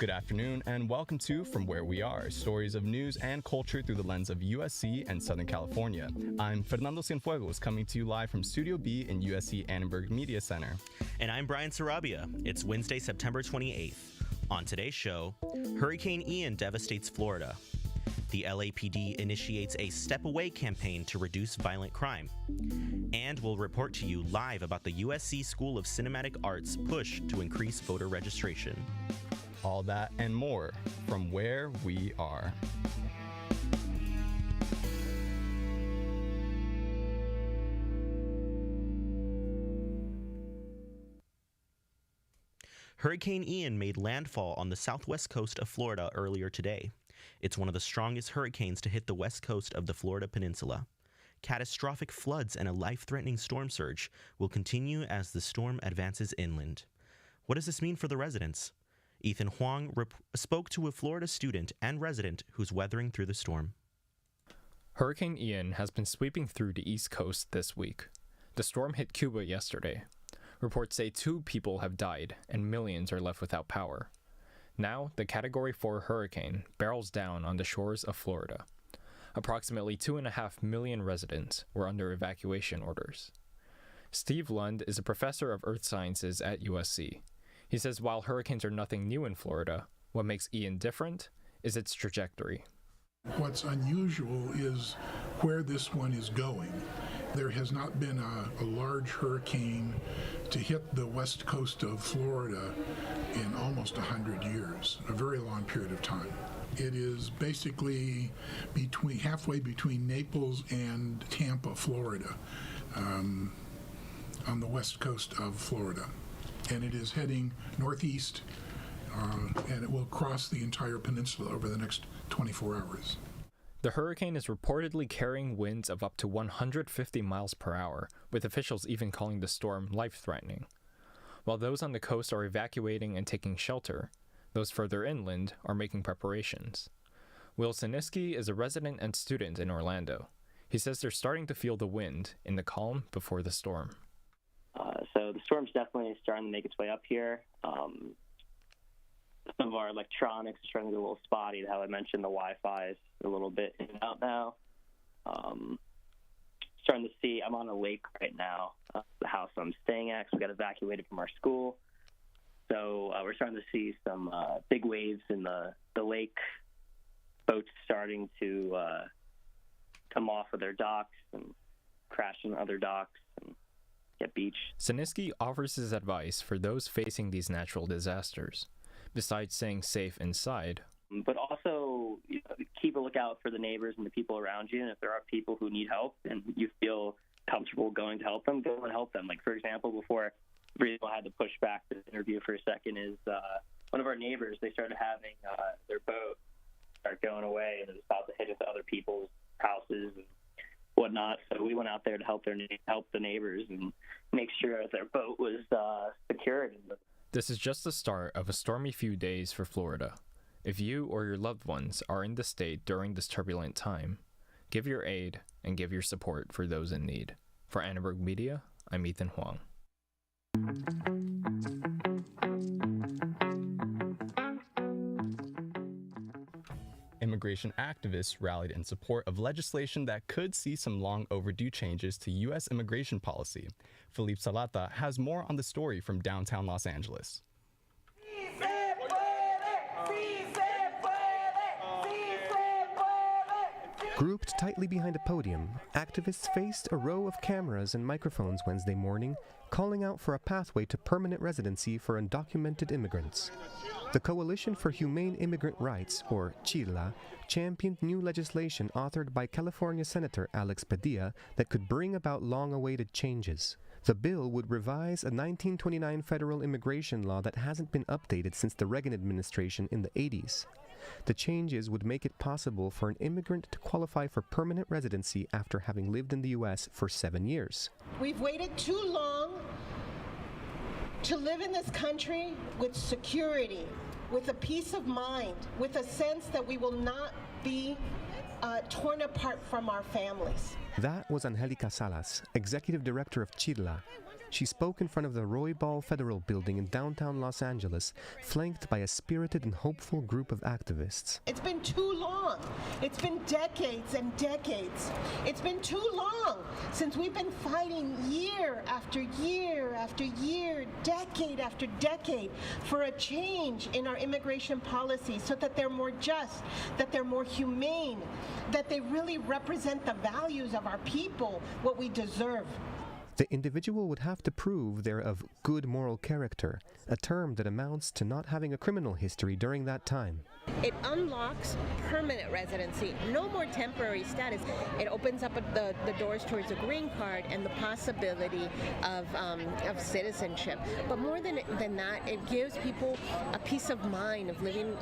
Good afternoon and welcome to From Where We Are, stories of news and culture through the lens of USC and Southern California. I'm Fernando Cienfuegos, coming to you live from Studio B in USC Annenberg Media Center. And I'm Brian Sarabia. It's Wednesday, September 28th. On today's show, Hurricane Ian devastates Florida. The LAPD initiates a Step Away campaign to reduce violent crime. And we'll report to you live about the USC School of Cinematic Arts push to increase voter registration. All that and more from Where We Are. Hurricane Ian made landfall on the southwest coast of Florida earlier today. It's one of the strongest hurricanes to hit the west coast of the Florida Peninsula. Catastrophic floods and a life-threatening storm surge will continue as the storm advances inland. What does this mean for the residents? Ethan Huang spoke to a Florida student and resident who's weathering through the storm. Hurricane Ian has been sweeping through the East Coast this week. The storm hit Cuba yesterday. Reports say 2 people have died and millions are left without power. Now, the Category 4 hurricane barrels down on the shores of Florida. Approximately 2.5 million residents were under evacuation orders. Steve Lund is a professor of earth sciences at USC. He says while hurricanes are nothing new in Florida, what makes Ian different is its trajectory. What's unusual is where this one is going. There has not been a large hurricane to hit the west coast of Florida in almost 100 years, a very long period of time. It is basically halfway between Naples and Tampa, Florida, on the west coast of Florida. And it is heading northeast, and it will cross the entire peninsula over the next 24 hours. The hurricane is reportedly carrying winds of up to 150 miles per hour, with officials even calling the storm life-threatening. While those on the coast are evacuating and taking shelter, those further inland are making preparations. Will Siniski is a resident and student in Orlando. He says they're starting to feel the wind in the calm before the storm. So the storm's definitely starting to make its way up here. Some of our electronics are starting to get a little spotty. How I mentioned, the Wi-Fi is a little bit in and out now. Starting to see, I'm on a lake right now, the house I'm staying at, 'cause we got evacuated from our school. So we're starting to see some big waves in the lake, boats starting to come off of their docks and crash into other docks and get beached. Siniski offers his advice for those facing these natural disasters. Besides staying safe inside, but also keep a lookout for the neighbors and the people around you. And if there are people who need help and you feel comfortable going to help them, go and help them. Like, for example, before I had to push back this interview for a second, is one of our neighbors, they started having their boat start going away, and it was about to hit into other people's houses and whatnot. So we went out there to help the neighbors and make sure that their boat was secured. This is just the start of a stormy few days for Florida. If you or your loved ones are in the state during this turbulent time, give your aid and give your support for those in need. For Annenberg Media, I'm Ethan Huang. Immigration activists rallied in support of legislation that could see some long overdue changes to U.S. immigration policy. Felipe Salata has more on the story from downtown Los Angeles. Grouped tightly behind a podium, activists faced a row of cameras and microphones Wednesday morning, calling out for a pathway to permanent residency for undocumented immigrants. The Coalition for Humane Immigrant Rights, or CHIRLA, championed new legislation authored by California Senator Alex Padilla that could bring about long-awaited changes. The bill would revise a 1929 federal immigration law that hasn't been updated since the Reagan administration in the 80s. The changes would make it possible for an immigrant to qualify for permanent residency after having lived in the U.S. for 7 years. We've waited too long to live in this country with security, with a peace of mind, with a sense that we will not be torn apart from our families. That was Angelica Salas, executive director of CHIRLA. she spoke in front of the Roy Ball Federal Building in downtown Los Angeles, flanked by a spirited and hopeful group of activists. It's been too long. It's been decades and decades. It's been too long since we've been fighting year after year after year, decade after decade, for a change in our immigration policies so that they're more just, that they're more humane, that they really represent the values of our people, what we deserve. The individual would have to prove they're of good moral character, a term that amounts to not having a criminal history during that time. It unlocks permanent residency, no more temporary status. It opens up the doors towards a green card and the possibility of citizenship. But more than that, it gives people a peace of mind of living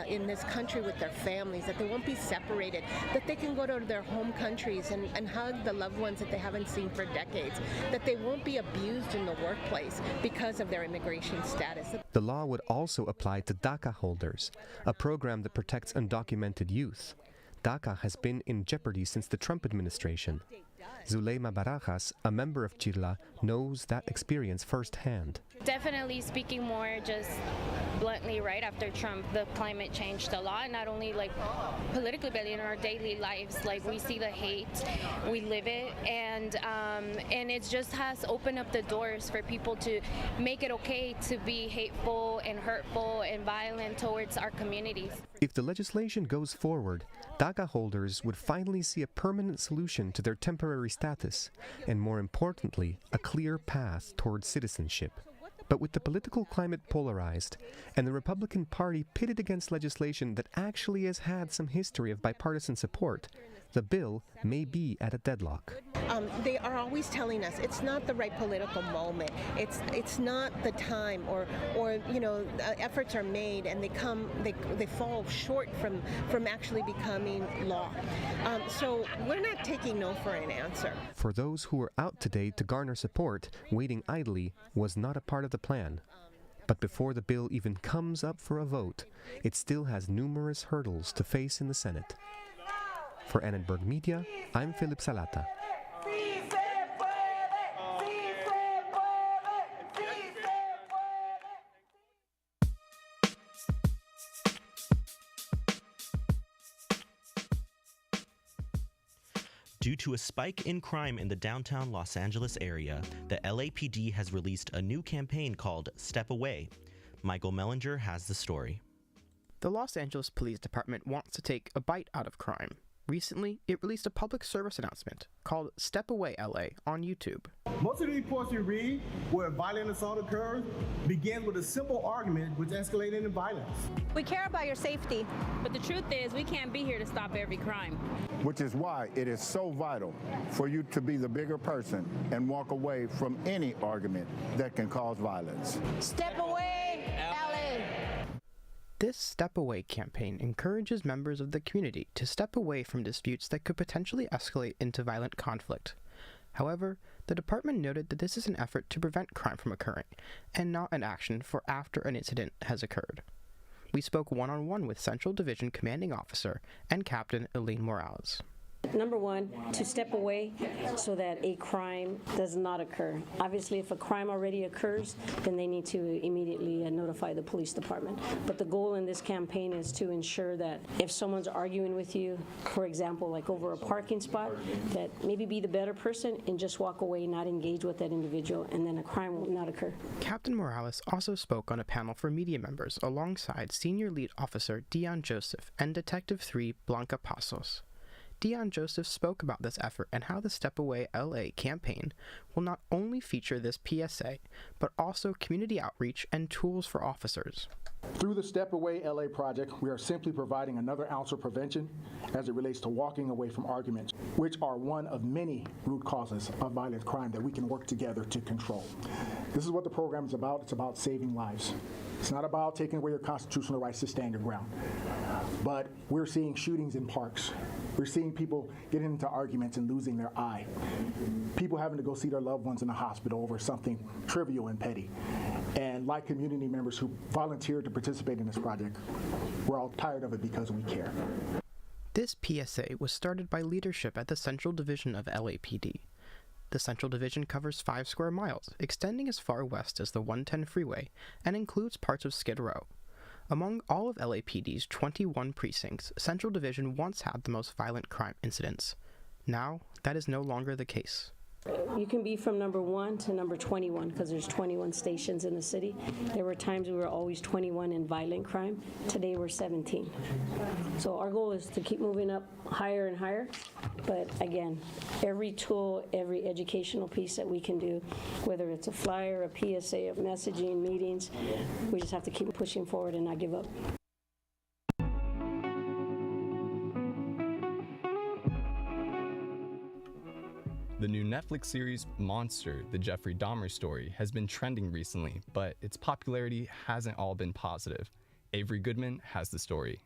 in this country with their families, that they won't be separated, that they can go to their home countries and hug the loved ones that they haven't seen for decades, that they won't be abused in the workplace because of their immigration status. The law would also apply to DACA holders, a program that protects undocumented youth. DACA has been in jeopardy since the Trump administration. Zulema Barajas, a member of Chirla, knows that experience firsthand. Definitely speaking more just bluntly, right after Trump, the climate changed a lot, not only like politically, but in our daily lives. Like we see the hate, we live it, and it just has opened up the doors for people to make it okay to be hateful and hurtful and violent towards our communities. If the legislation goes forward, DACA holders would finally see a permanent solution to their temporary status, and more importantly, a clear path towards citizenship. But with the political climate polarized, and the Republican Party pitted against legislation that actually has had some history of bipartisan support, the bill may be at a deadlock. They are always telling us it's not the right political moment. It's not the time, or efforts are made and they fall short from actually becoming law. So we're not taking no for an answer. For those who were out today to garner support, waiting idly was not a part of the plan. But before the bill even comes up for a vote, it still has numerous hurdles to face in the Senate. For Annenberg Media, I'm Philip Salata. Due to a spike in crime in the downtown Los Angeles area, the LAPD has released a new campaign called Step Away. Michael Mellinger has the story. The Los Angeles Police Department wants to take a bite out of crime. Recently, it released a public service announcement called Step Away L.A. on YouTube. Most of the reports you read where violent assault occurs begin with a simple argument which escalated into violence. We care about your safety, but the truth is we can't be here to stop every crime. Which is why it is so vital for you to be the bigger person and walk away from any argument that can cause violence. Step Away L.A. This Step Away campaign encourages members of the community to step away from disputes that could potentially escalate into violent conflict. However, the department noted that this is an effort to prevent crime from occurring, and not an action for after an incident has occurred. We spoke one-on-one with Central Division Commanding Officer and Captain Elaine Morales. Number one, to step away so that a crime does not occur. Obviously, if a crime already occurs, then they need to immediately notify the police department. But the goal in this campaign is to ensure that if someone's arguing with you, for example, like over a parking spot, that maybe be the better person and just walk away, not engage with that individual, and then a crime will not occur. Captain Morales also spoke on a panel for media members alongside Senior Lead Officer Dion Joseph and Detective 3 Blanca Pasos. Dion Joseph spoke about this effort and how the Step Away L.A. campaign will not only feature this PSA, but also community outreach and tools for officers. Through the Step Away L.A. project, we are simply providing another ounce of prevention as it relates to walking away from arguments, which are one of many root causes of violent crime that we can work together to control. This is what the program is about. It's about saving lives. It's not about taking away your constitutional rights to stand your ground. But we're seeing shootings in parks. We're seeing people getting into arguments and losing their eye. People having to go see their loved ones in the hospital over something trivial and petty. And like community members who volunteered to participate in this project, we're all tired of it because we care. This PSA was started by leadership at the Central Division of LAPD. The Central Division covers 5 square miles, extending as far west as the 110 freeway, and includes parts of Skid Row. Among all of LAPD's 21 precincts, Central Division once had the most violent crime incidents. Now, that is no longer the case. You can be from number 1 to number 21 because there's 21 stations in the city. There were times we were always 21 in violent crime. Today we're 17. So our goal is to keep moving up higher and higher. But again, every tool, every educational piece that we can do, whether it's a flyer, a PSA, of messaging, meetings, we just have to keep pushing forward and not give up. The new Netflix series Monster, the Jeffrey Dahmer story, has been trending recently, but its popularity hasn't all been positive. Avery Goodman has the story.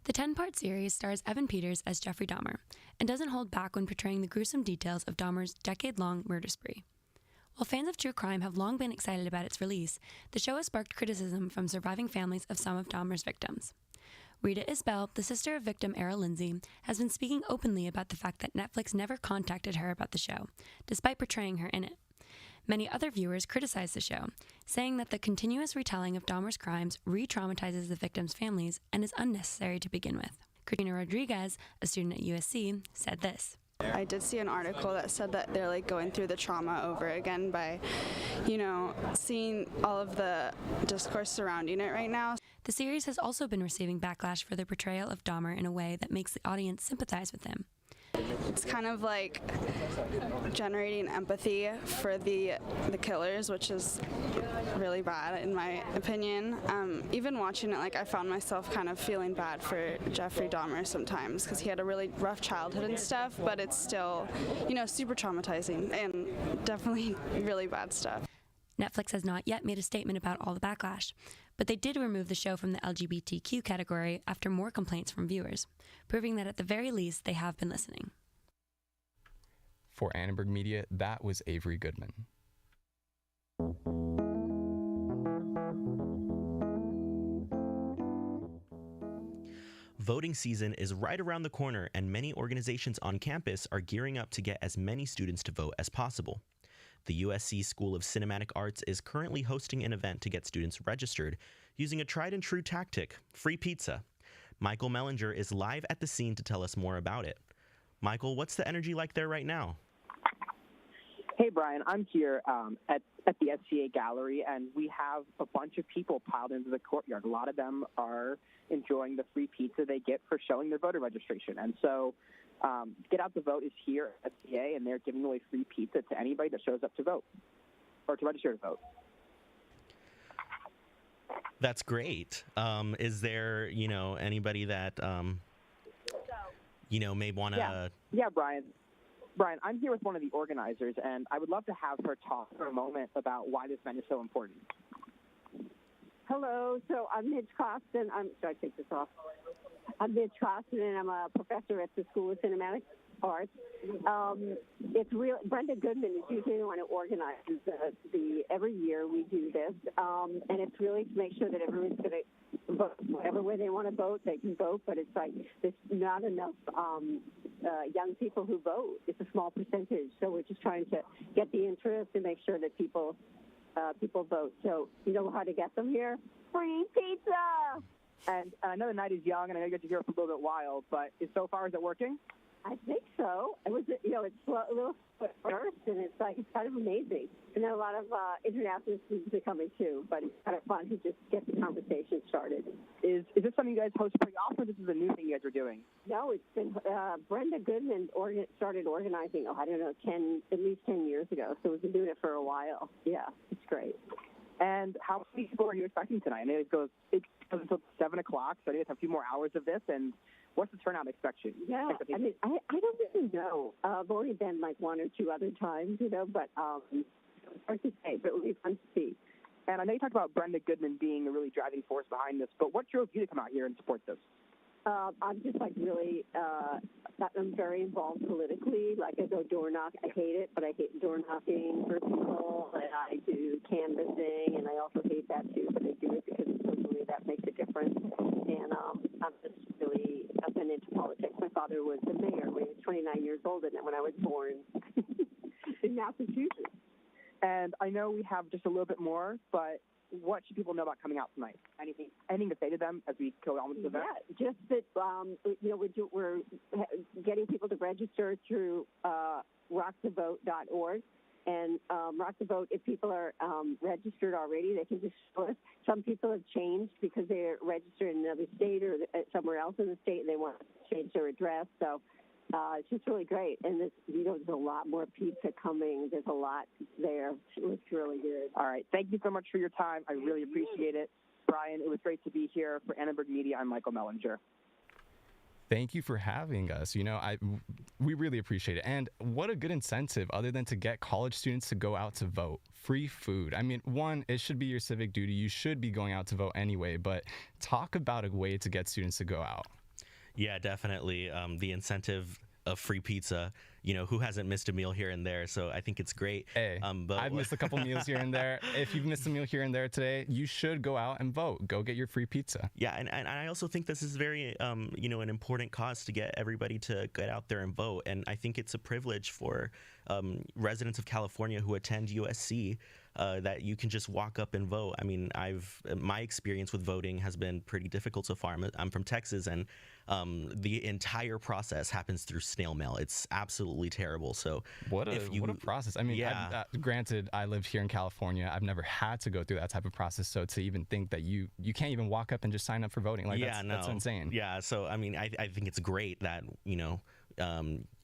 The 10-part series stars Evan Peters as Jeffrey Dahmer and doesn't hold back when portraying the gruesome details of Dahmer's decade-long murder spree. While fans of true crime have long been excited about its release, the show has sparked criticism from surviving families of some of Dahmer's victims. Rita Isbell, the sister of victim Errol Lindsay, has been speaking openly about the fact that Netflix never contacted her about the show, despite portraying her in it. Many other viewers criticize the show, saying that the continuous retelling of Dahmer's crimes re-traumatizes the victims' families and is unnecessary to begin with. Katrina Rodriguez, a student at USC, said this. I did see an article that said that they're going through the trauma over again by, seeing all of the discourse surrounding it right now. The series has also been receiving backlash for the portrayal of Dahmer in a way that makes the audience sympathize with him. It's kind of like generating empathy for the killers, which is really bad in my opinion. Even watching it, I found myself kind of feeling bad for Jeffrey Dahmer sometimes because he had a really rough childhood and stuff, but it's still, super traumatizing and definitely really bad stuff. Netflix has not yet made a statement about all the backlash, but they did remove the show from the LGBTQ category after more complaints from viewers, proving that at the very least they have been listening. For Annenberg Media, that was Avery Goodman. Voting season is right around the corner, and many organizations on campus are gearing up to get as many students to vote as possible. The USC School of Cinematic Arts is currently hosting an event to get students registered using a tried-and-true tactic, free pizza. Michael Mellinger is live at the scene to tell us more about it. Michael, what's the energy like there right now? Hey, Brian, I'm here at the SCA gallery, and we have a bunch of people piled into the courtyard. A lot of them are enjoying the free pizza they get for showing their voter registration. And so Get Out the Vote is here at SCA, and they're giving away free pizza to anybody that shows up to vote or to register to vote. That's great. Is there, anybody that, may want to... Yeah, Brian. Brian, I'm here with one of the organizers, and I would love to have her talk for a moment about why this event is so important. Hello. So I'm Midge Costin. Should I take this off? I'm Midge Costin, and I'm a professor at the School of Cinematic Arts. It's real. Brenda Goodman is usually the one who organizes every year we do this, and it's really to make sure that everyone's going to vote whatever way they want to vote. They can vote, but it's like there's not enough young people who vote. It's a small percentage, so we're just trying to get the interest and make sure that people vote. So you know how to get them here? Free pizza! And I know the night is young, and I know you get to hear it for a little bit while, but so far, is it working? I think so. It was, it's slow, a little slow at first, and it's kind of amazing. And then a lot of international students are coming too, but it's kind of fun to just get the conversation started. Is this something you guys host pretty often, or this is a new thing you guys are doing? No, it's been Brenda Goodman started organizing, at least 10 years ago, so we've been doing it for a while. Yeah, it's great. And how many people are you expecting tonight? I mean, it goes until 7 o'clock, so I guess a few more hours of this, and what's the turnout expectation? Yeah, I mean, I don't really know. I've only been like one or two other times, but it's hard to say, but it will be fun to see. And I know you talked about Brenda Goodman being a really driving force behind this, but what drove you to come out here and support this? I'm just really, I'm very involved politically. I go door knock. I hate it, but I hate door knocking for people, and I do canvassing, and I also hate that too, but I do it because socially that makes a difference. And I'm just really, I've been into politics. My father was the mayor when he was 29 years old, and when I was born. in Massachusetts. And I know we have just a little bit more, but what should people know about coming out tonight? Anything to say to them as we go on with the event? Yeah, just that we're getting people to register through rockthevote.org. And Rock the Vote, if people are registered already, they can just show us. Some people have changed because they're registered in another state or somewhere else in the state, and they want to change their address. So it's just really great. And there's a lot more pizza coming. There's a lot there. It looks really good. All right. Thank you so much for your time. I really appreciate it. Brian, it was great to be here. For Annenberg Media, I'm Michael Mellinger. Thank you for having us. We really appreciate it. And what a good incentive other than to get college students to go out to vote. Free food. I mean, one, it should be your civic duty. You should be going out to vote anyway, but talk about a way to get students to go out. Yeah, definitely. The incentive of free pizza, who hasn't missed a meal here and there? So I think it's great. Hey, but I've missed a couple meals here and there. If you've missed a meal here and there today, you should go out and vote. Go get your free pizza. Yeah, and I also think this is very, an important cause to get everybody to get out there and vote. And I think it's a privilege for residents of California who attend USC that you can just walk up and vote. I mean, my experience with voting has been pretty difficult so far. I'm from Texas, and the entire process happens through snail mail. It's absolutely terrible. So what a process. I mean, yeah. Granted, I lived here in California. I've never had to go through that type of process. So to even think that you can't even walk up and just sign up for voting, that's insane. Yeah. So I mean, I think it's great that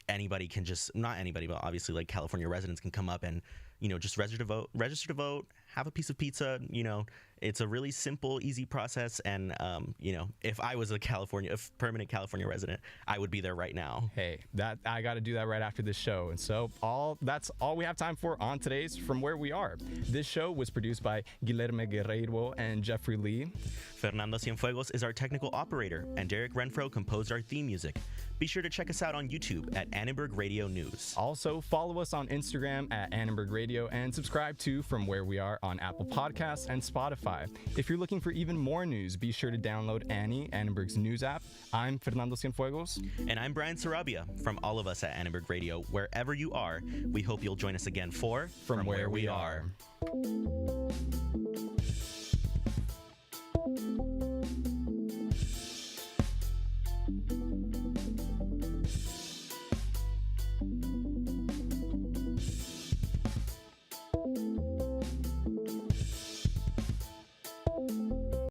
anybody can not anybody, but obviously like California residents can come up and just register to vote, have a piece of pizza. It's a really simple, easy process. And, if I was a permanent California resident, I would be there right now. Hey, I got to do that right after this show. And so that's all we have time for on today's From Where We Are. This show was produced by Guilherme Guerreiro and Jeffrey Lee. Fernando Cienfuegos is our technical operator, and Derek Renfro composed our theme music. Be sure to check us out on YouTube at Annenberg Radio News. Also, follow us on Instagram at Annenberg Radio and subscribe to From Where We Are on Apple Podcasts and Spotify. If you're looking for even more news, be sure to download Annie, Annenberg's news app. I'm Fernando Cienfuegos. And I'm Brian Sarabia. From all of us at Annenberg Radio, wherever you are, we hope you'll join us again for From Where We Are.